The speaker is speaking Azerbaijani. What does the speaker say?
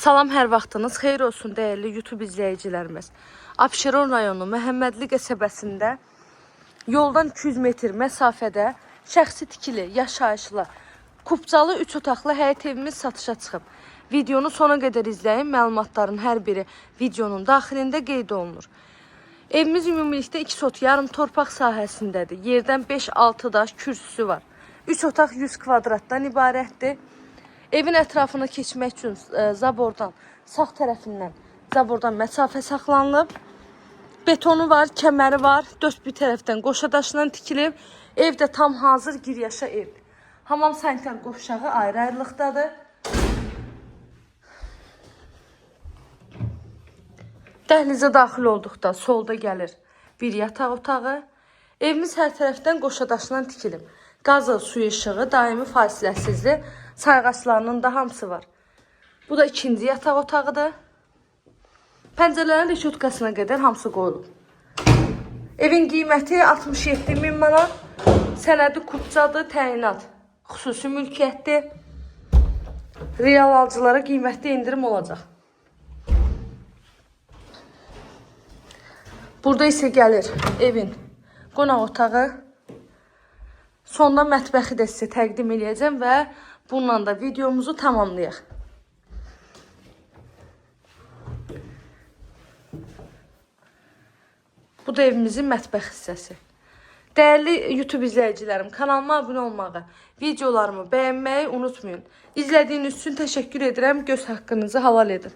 Salam, hər vaxtınız xeyir olsun dəyərli YouTube izləyicilərimiz. Abşeron rayonu Məhəmmədli qəsəbəsində yoldan 200 metr məsafədə şəxsi tikili, yaşayışlı, kubcalı 3 otaqlı həyət evimiz satışa çıxıb. Videonu sona qədər izləyin, məlumatların hər biri videonun daxilində qeyd olunur. Evimiz ümumilikdə 2 sot yarım torpaq sahəsindədir. Yerdən 5-6 daş kürsüsü var. 3 otaq 100 kvadratdan ibarətdir. Evin ətrafına keçmək üçün zabordan, sağ tərəfindən zabordan məsafə saxlanılıb. Betonu var, kəməri var, dörd bir tərəfdən qoşadaşla tikilib. Ev də tam hazır giryaşa evdir. Hamam sanitar qovşağı ayrı-ayrılıqdadır. Dəhlizə daxil olduqda solda gəlir bir yataq otağı. Evimiz hər tərəfdən qoşadaşla tikilib. Qazı, suyu, işığı, daimi fasiləsizli sayğaçlarının da hamısı var. Bu da ikinci yataq otağıdır. Pəncərələrin reşotkasına qədər hamısı qoyulub. Evin qiyməti 67.000 manat. Sənədi kubcadır, təyinat. Xüsusi mülkiyyətdir. Real alıcılara qiymətli indirim olacaq. Burada isə gəlir evin qonaq otağı. Sonda mətbəxi də sizə təqdim edəcəm və bununla da videomuzu tamamlayaq. Bu da evimizin mətbəx hissəsi. Dəyərli YouTube izləyicilərim, kanalıma abunə olmağı, videolarımı bəyənməyi unutmayın. İzlədiyiniz üçün təşəkkür edirəm. Göz haqqınızı halal edin.